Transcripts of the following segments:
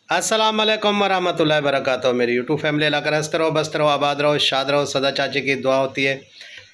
अस्सलाम वालेकुम वरहमतुल्लाहि वबरकातुहू। मेरी यूट्यूब फैमिली अल्लाह का हंसते रहो, बसते रहो, आबाद रहो, शाद रहो, सदा चाची की दुआ होती है।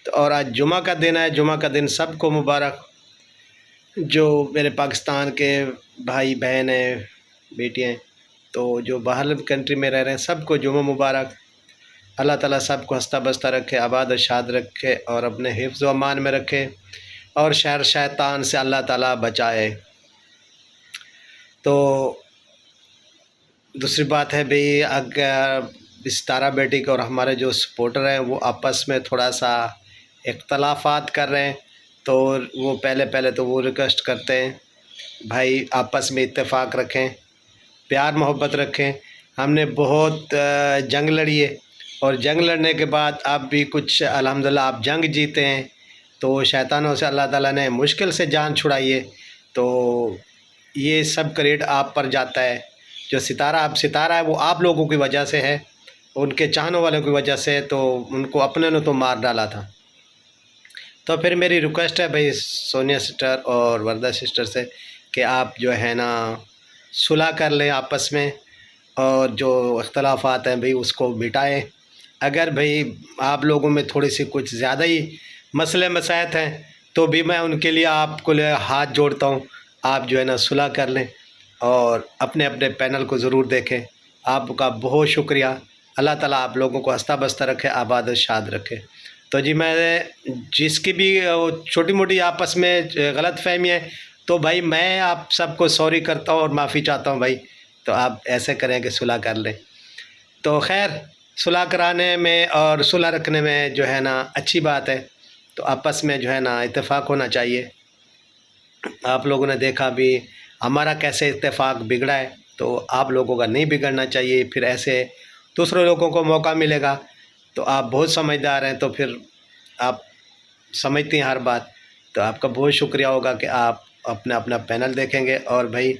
तो और आज जुमा का दिन है, जुमा का दिन सबको मुबारक। जो मेरे पाकिस्तान के भाई बहन हैं, बेटियाँ हैं, तो जो बाहर कंट्री में रह रहे हैं, सबको जुमा मुबारक। अल्लाह ताला सबको हंसता बसता रखे, आबाद और शाद रखे और अपने हिफ्ज़ व अमान में रखे और शर शैतान से अल्लाह ताला बचाए। तो दूसरी बात है भाई, अगर सितारा बेटी को और हमारे जो सपोर्टर हैं वो आपस में थोड़ा सा इख्तलाफात कर रहे हैं, तो वो पहले पहले तो वो रिक्वेस्ट करते हैं भाई आपस में इत्तेफाक रखें, प्यार मोहब्बत रखें। हमने बहुत जंग लड़ी है और जंग लड़ने के बाद अब भी कुछ अल्हम्दुलिल्लाह आप जंग जीते हैं, तो शैतानों से अल्लाह ताला ने मुश्किल से जान छुड़ाई है। तो ये सब क्रेडिट आप पर जाता है। जो सितारा है वो आप लोगों की वजह से है, उनके चाहने वालों की वजह से। तो उनको अपने ने तो मार डाला था। तो फिर मेरी रिक्वेस्ट है भाई सोनिया सिस्टर और वर्दा सिस्टर से कि आप जो है ना सुलह कर लें आपस में और जो इख्तलाफात हैं भाई उसको मिटाएं। अगर भाई आप लोगों में थोड़ी सी कुछ ज़्यादा ही मसले मसाइल हैं तो भी मैं उनके लिए आपको हाथ जोड़ता हूँ, आप जो है ना सुलह कर लें और अपने अपने पैनल को ज़रूर देखें। आपका बहुत शुक्रिया। अल्लाह ताला आप लोगों को हंसता बसता रखे, आबाद और शाद रखे। तो जी मैं जिसकी भी छोटी मोटी आपस में गलतफहमी है तो भाई मैं आप सबको सॉरी करता हूँ और माफ़ी चाहता हूँ भाई। तो आप ऐसे करें कि सुलह कर लें। तो खैर सुलह कराने में और सुलह रखने में जो है ना अच्छी बात है। तो आपस में जो है ना इत्तेफाक होना चाहिए। आप लोगों ने देखा भी हमारा कैसे इत्तेफाक बिगड़ा है, तो आप लोगों का नहीं बिगड़ना चाहिए। फिर ऐसे दूसरे लोगों को मौका मिलेगा। तो आप बहुत समझदार हैं, तो फिर आप समझती हैं हर बात। तो आपका बहुत शुक्रिया होगा कि आप अपना अपना पैनल देखेंगे और भाई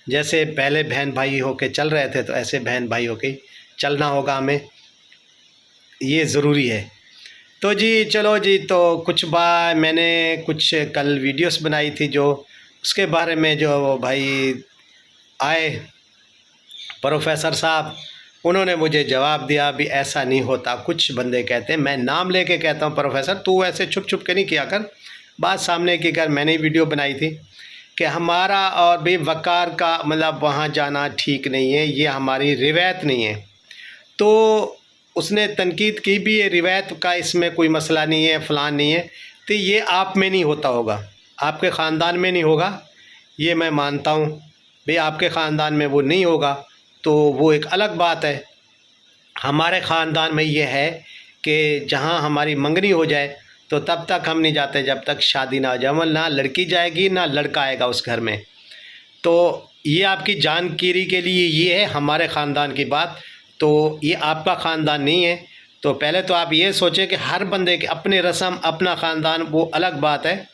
जैसे पहले बहन भाई होके चल रहे थे तो ऐसे बहन भाई होके चलना होगा हमें, ये ज़रूरी है। तो जी चलो जी, तो मैंने कुछ कल वीडियोस बनाई थी, जो उसके बारे में जो भाई आए प्रोफेसर साहब, उन्होंने मुझे जवाब दिया भी ऐसा नहीं होता। कुछ बंदे कहते हैं, मैं नाम लेके कहता हूँ प्रोफेसर तू ऐसे छुप छुप के नहीं किया कर, बात सामने की कर। मैंने वीडियो बनाई थी कि हमारा और भी वक़ार का मतलब वहाँ जाना ठीक नहीं है, ये हमारी रिवायत नहीं है। तो उसने तनकीद की भी, ये रिवायत का इसमें कोई मसला नहीं है, फ़लान नहीं है। तो ये आप में नहीं होता होगा, आपके ख़ानदान में नहीं होगा, ये मैं मानता हूँ भाई। आपके ख़ानदान में वो नहीं होगा तो वो एक अलग बात है। हमारे ख़ानदान में ये है कि जहाँ हमारी मंगनी हो जाए तो तब तक हम नहीं जाते जब तक शादी ना हो जाए। ना लड़की जाएगी ना लड़का आएगा उस घर में। तो ये आपकी जानकारी के लिए ये है हमारे ख़ानदान की बात। तो ये आपका ख़ानदान नहीं है। तो पहले तो आप ये सोचें कि हर बंदे के अपने रस्म, अपना ख़ानदान, वो अलग बात है।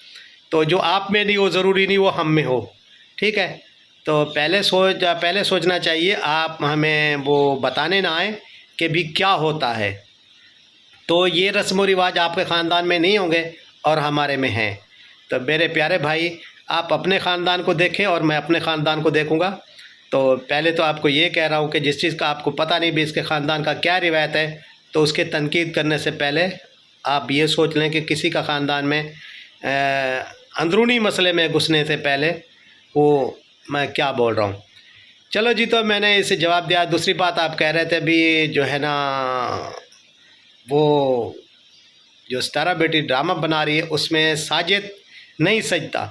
तो जो आप में नहीं वो ज़रूरी नहीं वो हम में हो, ठीक है। तो पहले सोचना चाहिए, आप हमें वो बताने ना आए कि भी क्या होता है। तो ये रस्म व रिवाज आपके ख़ानदान में नहीं होंगे और हमारे में हैं। तो मेरे प्यारे भाई, आप अपने ख़ानदान को देखें और मैं अपने ख़ानदान को देखूंगा। तो पहले तो आपको ये कह रहा हूँ कि जिस चीज़ का आपको पता नहीं भी इसके ख़ानदान का क्या रिवायत है, तो उसके तनकीद करने से पहले आप ये सोच लें कि किसी का ख़ानदान में अंदरूनी मसले में घुसने से पहले वो मैं क्या बोल रहा हूँ। चलो जी, तो मैंने इसे जवाब दिया। दूसरी बात आप कह रहे थे भी जो है ना वो जो सितारा बेटी ड्रामा बना रही है उसमें साजिद नहीं सजता।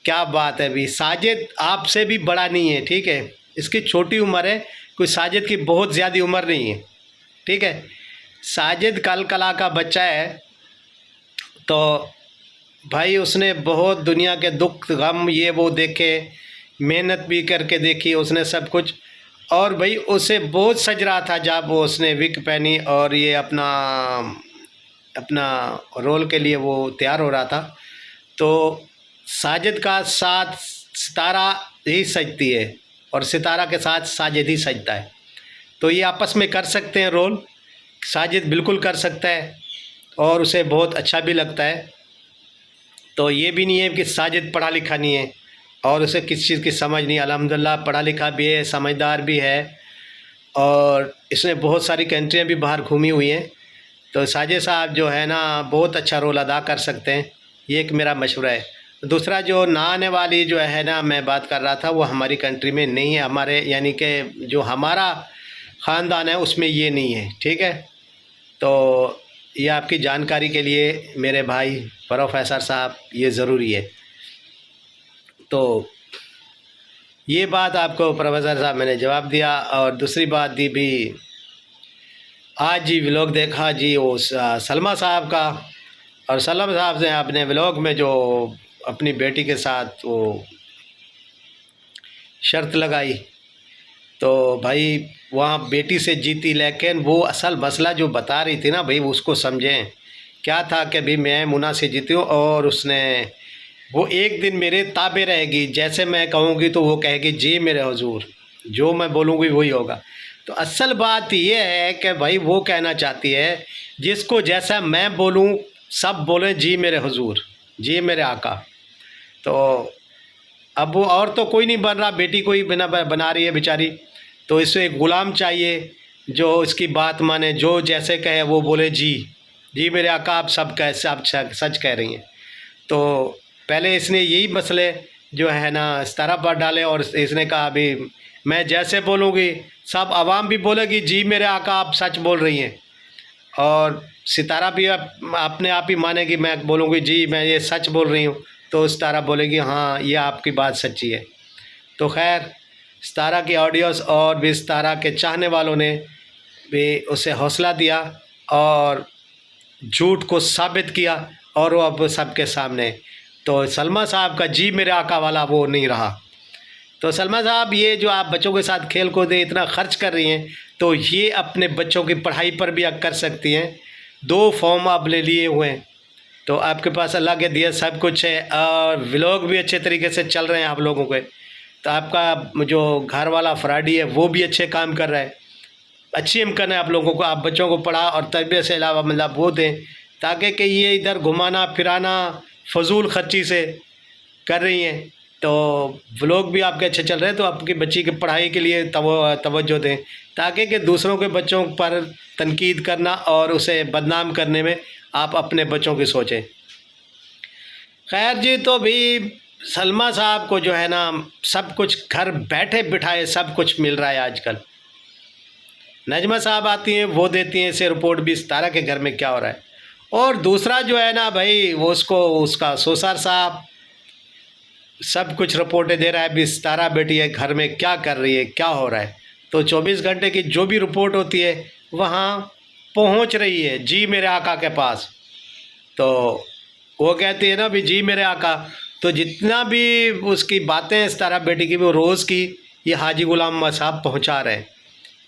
क्या बात है भी, साजिद आपसे भी बड़ा नहीं है, ठीक है। इसकी छोटी उम्र है, कोई साजिद की बहुत ज़्यादा उम्र नहीं है, ठीक है। साजिद कल कला का बच्चा है। तो भाई उसने बहुत दुनिया के दुख गम ये वो देखे, मेहनत भी करके देखी उसने सब कुछ। और भाई उसे बहुत सज रहा था जब वो उसने विग पहनी और ये अपना अपना रोल के लिए वो तैयार हो रहा था। तो साजिद का साथ सितारा ही सजती है और सितारा के साथ साजिद ही सजता है। तो ये आपस में कर सकते हैं रोल, साजिद बिल्कुल कर सकता है और उसे बहुत अच्छा भी लगता है। तो ये भी नहीं है कि साजिद पढ़ा लिखा नहीं है और उसे किसी चीज़ की समझ नहीं। अल्हम्दुलिल्लाह पढ़ा लिखा भी है, समझदार भी है, और इसने बहुत सारी कंट्रियाँ भी बाहर घूमी हुई हैं। तो साजिद साहब जो है ना बहुत अच्छा रोल अदा कर सकते हैं, ये एक मेरा मशवरा है। दूसरा जो ना आने वाली जो है ना मैं बात कर रहा था, वो हमारी कंट्री में नहीं है, हमारे यानी कि जो हमारा ख़ानदान है उसमें ये नहीं है, ठीक है। तो ये आपकी जानकारी के लिए मेरे भाई प्रोफेसर साहब, ये ज़रूरी है। तो ये बात आपको प्रोफेसर साहब मैंने जवाब दिया। और दूसरी बात दी भी, आज जी व्लॉग देखा जी वो सलमा साहब का, और सलमा साहब से अपने व्लॉग में जो अपनी बेटी के साथ वो शर्त लगाई, तो भाई वहाँ बेटी से जीती, लेकिन वो असल मसला जो बता रही थी ना भाई उसको समझें। क्या था कि भाई मैं मुन्ना से जीती हूँ और उसने वो एक दिन मेरे ताबे रहेगी, जैसे मैं कहूँगी तो वो कहेगी जी मेरे हुजूर, जो मैं बोलूँगी वही होगा। तो असल बात ये है कि भाई वो कहना चाहती है जिसको जैसा मैं बोलूँ सब बोले जी मेरे हुजूर, जी मेरे आका। तो अब वो और तो कोई नहीं बन रहा, बेटी को ही बना रही है बेचारी। तो इसे एक ग़ुलाम चाहिए जो इसकी बात माने, जो जैसे कहे वो बोले जी जी मेरे आका, आप सब कह आप सच कह रही हैं। तो पहले इसने यही मसले जो है ना सितारा पर डाले, और इसने कहा अभी मैं जैसे बोलूँगी सब आवाम भी बोलेगी जी मेरे आका आप सच बोल रही हैं, और सितारा भी अपने आप ही मानेगी, मैं बोलूँगी जी मैं ये सच बोल रही हूँ, तो सितारा बोलेगी हाँ ये आपकी बात सच्ची है। तो खैर सितारा की ऑडियंस और भी सितारा के चाहने वालों ने भी उसे हौसला दिया और झूठ को साबित किया, और वो अब सबके सामने। तो सलमा साहब का जी मेरे आका वाला वो नहीं रहा। तो सलमा साहब ये जो आप बच्चों के साथ खेल कूद इतना खर्च कर रही हैं, तो ये अपने बच्चों की पढ़ाई पर भी कर सकती हैं। 2 फॉर्म आप ले लिए हुए हैं, तो आपके पास अल्लाह के दिया सब कुछ है, और व्लॉग भी अच्छे तरीके से चल रहे हैं आप लोगों के। तो आपका जो घर वाला फराडी है वो भी अच्छे काम कर रहा है, अच्छी इम्कान है आप लोगों को। आप बच्चों को पढ़ा और तरबियत से अलावा मतलब वो दें, ताकि कि ये इधर घुमाना फिराना फजूल खर्ची से कर रही हैं। तो व्लॉग भी आपके अच्छे चल रहे हैं, तो आपकी बच्ची की पढ़ाई के लिए तवज्जो दें, ताकि कि दूसरों के बच्चों पर तनकीद करना और उसे बदनाम करने में आप अपने बच्चों की सोचें। खैर जी, तो भी सलमा साहब को जो है ना सब कुछ घर बैठे बिठाए सब कुछ मिल रहा है आजकल। नजमा साहब आती हैं वो देती हैं इसे रिपोर्ट भी सितारा के घर में क्या हो रहा है। और दूसरा जो है ना भाई वो उसका सोसार साहब सब कुछ रिपोर्टें दे रहा है भी सितारा बेटी है घर में क्या कर रही है क्या हो रहा है। तो 24 घंटे की जो भी रिपोर्ट होती है वहाँ पहुँच रही है जी मेरे आका के पास। तो वो कहती है ना भी जी मेरे आका, तो जितना भी उसकी बातें हैं सितारा बेटी की वो रोज़ की ये हाजी गुलाम साहब पहुँचा रहे हैं,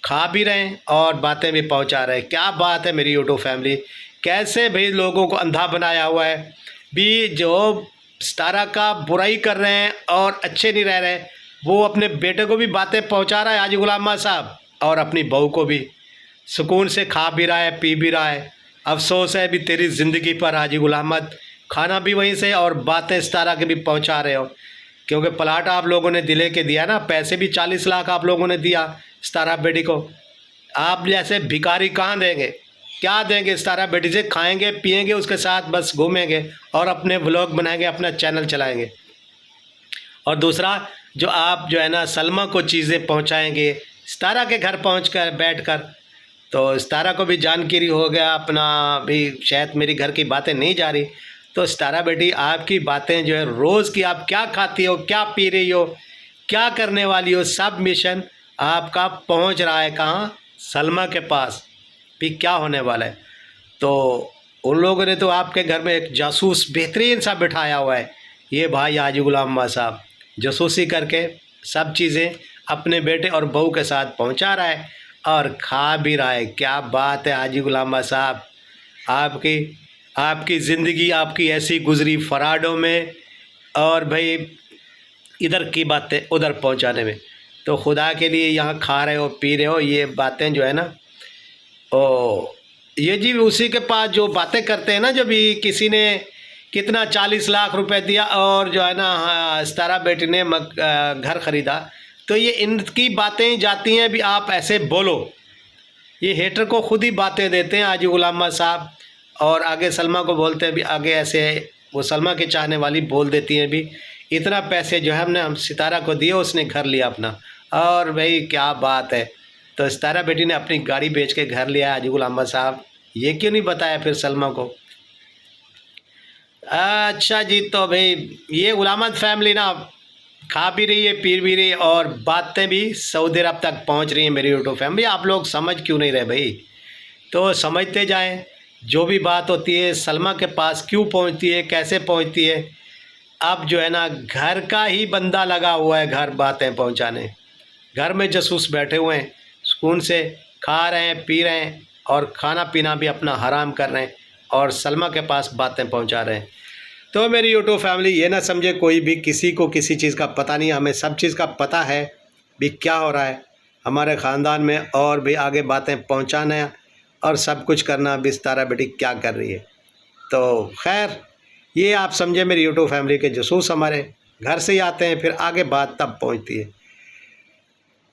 खा भी रहे हैं और बातें भी पहुंचा रहे हैं। क्या बात है मेरी यूट्यूब फैमिली, कैसे भाई लोगों को अंधा बनाया हुआ है भी। जो सितारा का बुराई कर रहे हैं और अच्छे नहीं रह रहे, वो अपने बेटे को भी बातें पहुंचा रहा है हाजी गुलाम साहब, और अपनी बहू को भी सुकून से खा भी रहा है पी भी रहा है। अफसोस है भी तेरी ज़िंदगी पर हाजी गुलाम, खाना भी वहीं से और बातें सितारा के भी पहुँचा रहे हो, क्योंकि प्लाट आप लोगों ने दिले के दिया ना, पैसे भी 40 लाख आप लोगों ने दिया सितारा बेटी को। आप जैसे भिखारी कहाँ देंगे, क्या देंगे सितारा बेटी से? खाएंगे पिएंगे उसके साथ बस घूमेंगे और अपने व्लॉग बनाएंगे, अपना चैनल चलाएंगे। और दूसरा जो आप जो है ना सलमा को चीज़ें पहुंचाएंगे सितारा के घर पहुंचकर बैठकर, तो सितारा को भी जानकारी हो गया अपना भी शायद मेरी घर की बातें नहीं जा रही। तो सितारा बेटी आपकी बातें जो है रोज़ की, आप क्या खाती हो क्या पी रही हो क्या करने वाली हो, सब मिशन आपका पहुंच रहा है कहाँ? सलमा के पास भी क्या होने वाला है। तो उन लोगों ने तो आपके घर में एक जासूस बेहतरीन सा बिठाया हुआ है, ये भाई हाजी गुलाम साहब जासूसी करके सब चीज़ें अपने बेटे और बहू के साथ पहुंचा रहा है और खा भी रहा है। क्या बात है हाजी गुलाम साहब, आपकी ज़िंदगी आपकी ऐसी गुजरी फराडों में और भाई इधर की बातें उधर पहुंचाने में। तो खुदा के लिए यहाँ खा रहे हो पी रहे हो, ये बातें जो है ना ओ ये जी उसी के पास जो बातें करते हैं ना, जो भी कितना 40 लाख रुपए दिया और जो है ना सितारा बेटी ने घर ख़रीदा। तो ये इनकी बातें जाती हैं भी आप ऐसे बोलो, ये हेटर को खुद ही बातें देते हैं आजी गुलाम अहमद साहब, और आगे सलमा को बोलते हैं भी आगे ऐसे वो सलमा के चाहने वाली बोल देती हैं भी इतना पैसे जो है हमने हम सितारा को दिए, उसने घर लिया अपना। और भाई क्या बात है, तो सितारा बेटी ने अपनी गाड़ी बेच के घर लिया आजी गुलाम अहमद साहब, ये क्यों नहीं बताया फिर सलमा को? अच्छा जी, तो भाई ये गुलाम अहमद फैमिली ना खा भी रही है, पी भी रही है, और बातें भी सऊदी अरब तक पहुंच रही है मेरी यूट्यूब फैमिली। आप लोग समझ क्यों नहीं रहे भाई? तो समझते जाएं, जो भी बात होती है सलमा के पास क्यों पहुंचती है, कैसे पहुंचती है। अब जो है ना घर का ही बंदा लगा हुआ है घर बातें पहुंचाने, घर में जासूस बैठे हुए हैं, सुकून से खा रहे हैं, पी रहे हैं, और खाना पीना भी अपना हराम कर रहे हैं, और सलमा के पास बातें पहुंचा रहे हैं। तो मेरी यूट्यूब फैमिली ये ना समझे कोई भी किसी को किसी चीज़ का पता नहीं, हमें सब चीज़ का पता है भी क्या हो रहा है हमारे ख़ानदान में, और भी आगे बातें पहुंचाना और सब कुछ करना भी सितारा बेटी क्या कर रही है। तो खैर ये आप समझे मेरी यूट्यूब फैमिली के जासूस हमारे घर से ही आते हैं, फिर आगे बात तब पहुंचती है।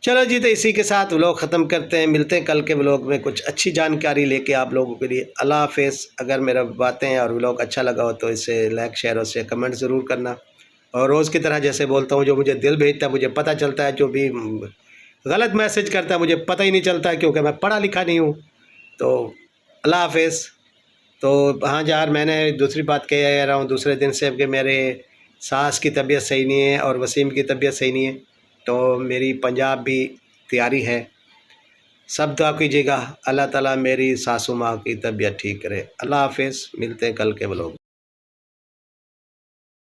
चलो जी, तो इसी के साथ व्लॉग ख़त्म करते हैं, मिलते हैं कल के व्लॉग में कुछ अच्छी जानकारी लेके आप लोगों के लिए। अल्लाह हाफ़िज़। अगर मेरा बातें और व्लॉग अच्छा लगा हो तो इसे लाइक शेयर और से कमेंट ज़रूर करना, और रोज़ की तरह जैसे बोलता हूँ जो मुझे दिल भेजता है मुझे पता चलता है, जो भी गलत मैसेज करता है मुझे पता ही नहीं चलता है क्योंकि मैं पढ़ा लिखा नहीं हूँ। तो अल्लाह हाफ़िज़। तो हाँ यार, मैंने दूसरी बात कह रहा हूँ दूसरे दिन से कि मेरे सास की तबीयत सही नहीं है और वसीम की तबीयत सही नहीं है, तो मेरी पंजाब भी तैयारी है। सब दुआ कीजिएगा अल्लाह ताला मेरी सासू माँ की तबीयत ठीक करे। अल्लाह हाफ़िज़। मिलते हैं कल के व्लॉग।